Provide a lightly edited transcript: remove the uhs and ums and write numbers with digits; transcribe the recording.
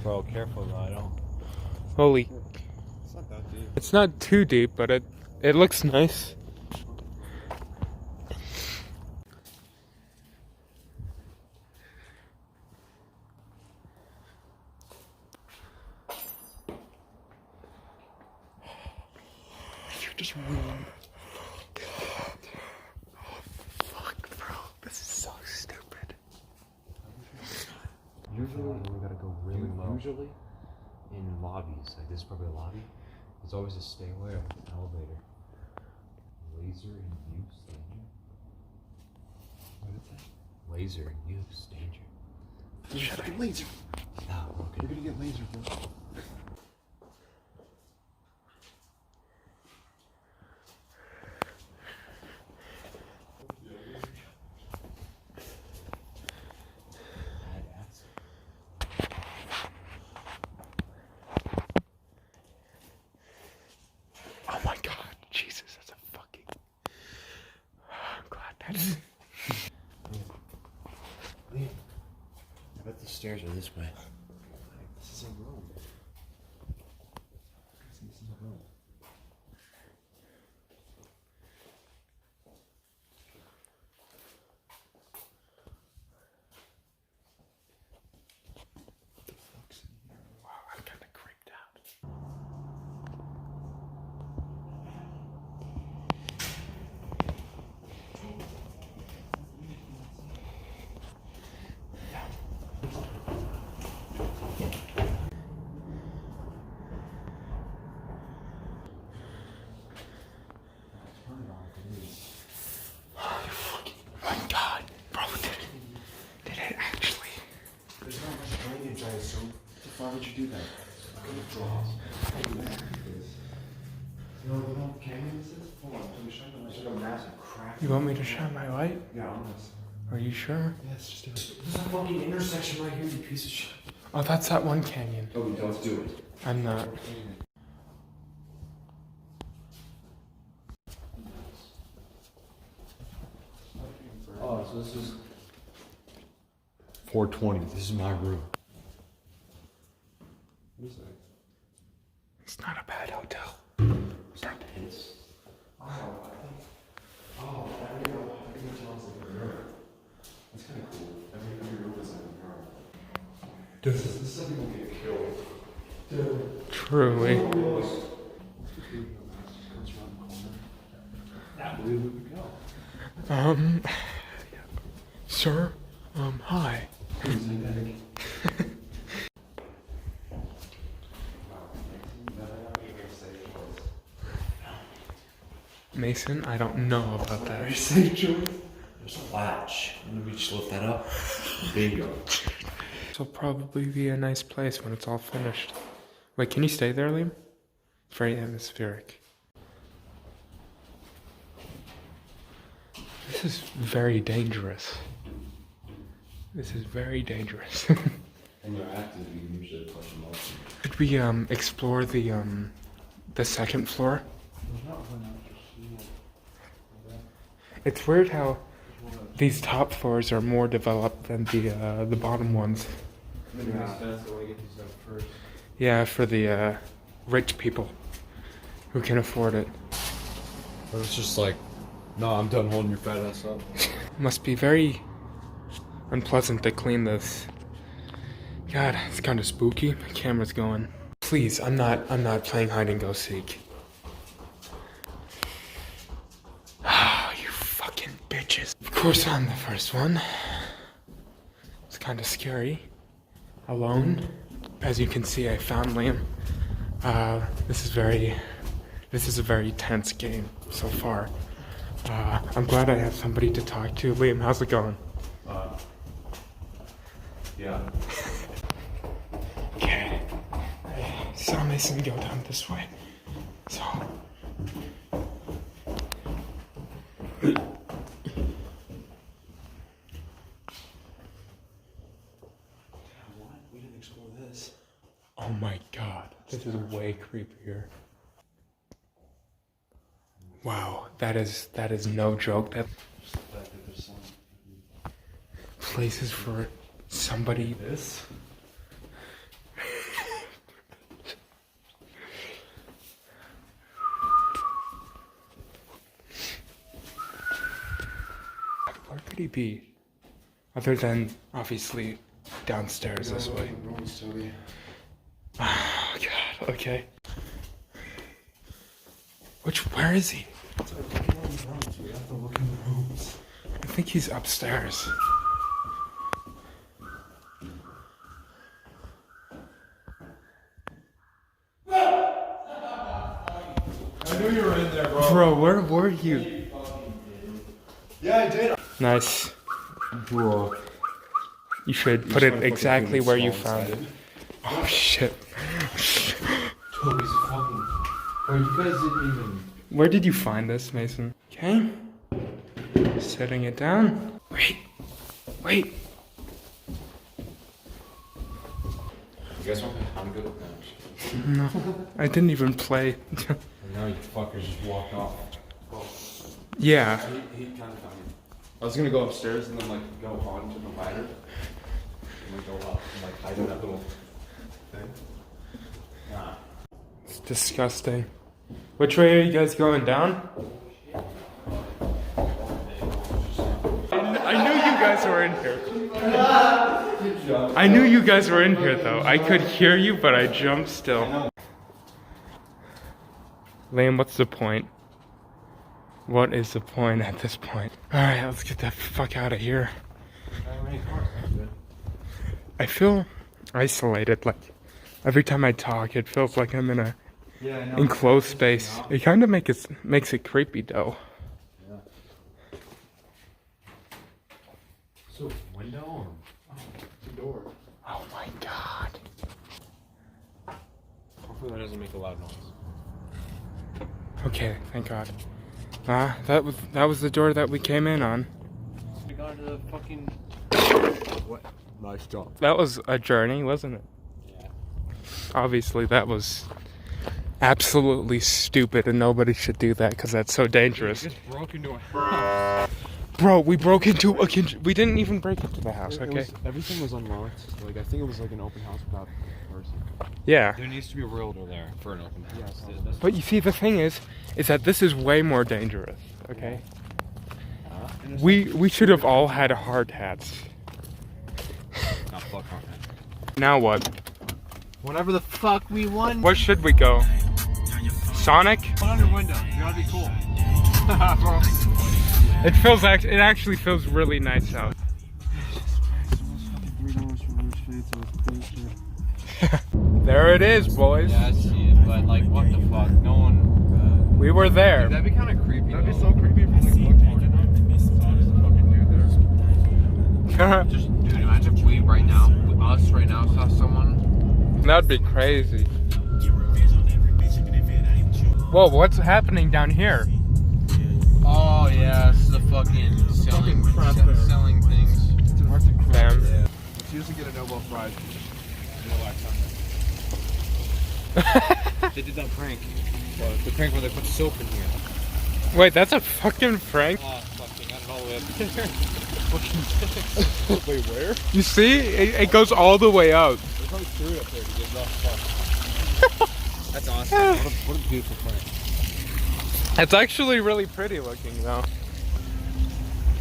Bro, careful though, I don't. Holy. It's not that deep. It's not too deep, but it looks nice. You just ruined. Fuck, bro. This is so stupid. Usually, we gotta go really low. Usually, in lobbies, like this is probably a lobby, there's always a stairway or an elevator. Laser in use, danger. What is that? Laser in use, danger. Should I? Laser. No, okay. We're gonna get laser, bro. Oh my god, Jesus, that's a fucking. I'm glad that's. Liam, I bet the stairs are this way. This is a room. This is a room. Wow, I'm kind of creeped out. My god, bro, did it actually? There's not much drainage, I assume. Why would you do that? Good draws. You know what little canyon this is? Hold on, let me show you. It's like a massive crack. You want me to shine my light? Yeah, I'm gonna. Are you sure? Yes, just do it. There's a fucking intersection right here, you piece of shit. Oh, that's that one canyon. Oh, don't do it. I'm not. Oh, so this is 420. This is my room. What is that? It's not a bad hotel. Is that his? Oh, every hotel is like a mirror. That's kind of cool. Every room is like a mirror. This is how people get killed. Dude. Truly. That way we would go. Sir? Hi. Mason, I don't know about that. Very safe choice. There's a latch. And we just lift that up. Bingo. This will probably be a nice place when it's all finished. Wait, can you stay there, Liam? It's very atmospheric. This is very dangerous. This is very dangerous. When you're active, you can usually push them off. Could we explore the second floor? It's weird how these top floors are more developed than the bottom ones. Yeah, for the rich people who can afford it. But it's just like, no, I'm done holding your fat ass up. Must be very unpleasant to clean this. God, it's kind of spooky. My camera's going. Please, I'm not playing hide and go seek. Ah, you fucking bitches. Of course I'm the first one. It's kind of scary. Alone. As you can see, I found Liam. This is a very tense game so far. I'm glad I have somebody to talk to. Liam, how's it going? Yeah. Okay. I saw Mason go down this way. So. What? We didn't explore this. Oh my god. This is way creepier. Wow, that is no joke. That places for somebody. This? be? Other than, obviously, downstairs this way. Oh, God, okay. Where is he? We have to look in the rooms. I think he's upstairs. I knew you were in there, bro. Bro, where were you? Yeah, I did. Nice. Bro. You should put it exactly where you found it. Oh, shit. Toby's fucking... Bro, you guys didn't even... Where did you find this, Mason? Okay. Setting it down. Wait. You guys want me? I'm good. No, I didn't even play. And now you fuckers just walked off. Yeah. He kind of found me. I was gonna go upstairs and then like go onto the ladder and then go up and like hide in that little thing. Nah. It's disgusting. Which way are you guys going down? I knew you guys were in here. I knew you guys were in here though. I could hear you, but I jumped still. Liam, what's the point? What is the point at this point? Alright, let's get the fuck out of here. I feel isolated, like every time I talk it feels like I'm in a enclosed space. It kind of makes it creepy though. Yeah. So, window or... The door. Oh my god. Hopefully that doesn't make a loud noise. Okay, thank god. That was the door that we came in on. We got to the fucking... What? Nice job. That was a journey, wasn't it? Yeah. Obviously that was absolutely stupid and nobody should do that because that's so dangerous. We just broke into a house. Bro, we broke into a we didn't even break into the house, okay? Everything was unlocked. Like I think it was like an open house without a person. Yeah. There needs to be a realtor there for an open house. Yes. But you see, the thing is that this is way more dangerous, okay? We should have all had hard hats. Not fuck on that. Now what? Whatever the fuck we want. Where should we go? Sonic? Put on your window. You gotta be cool. Bro. It actually feels really nice out. There it is, boys. Yeah, I see it, but like, what the fuck? No one. We were there. That'd be kind of creepy. That'd be so creepy if you like looked hard enough. Just, dude, imagine if we right now, us right now, saw someone. That'd be crazy. Whoa, what's happening down here? Oh yeah, this is a fucking selling things. It's an arts and crafts. Damn. Yeah. It's usually get a Nobel Prize. They did that prank. The prank where they put soap in here. Wait, that's a fucking prank? Oh, fucking, I don't know the way up there. Wait, where? You see? It goes all the way up. There's probably threw it up there to give off That's awesome. What a beautiful prank. It's actually really pretty looking though.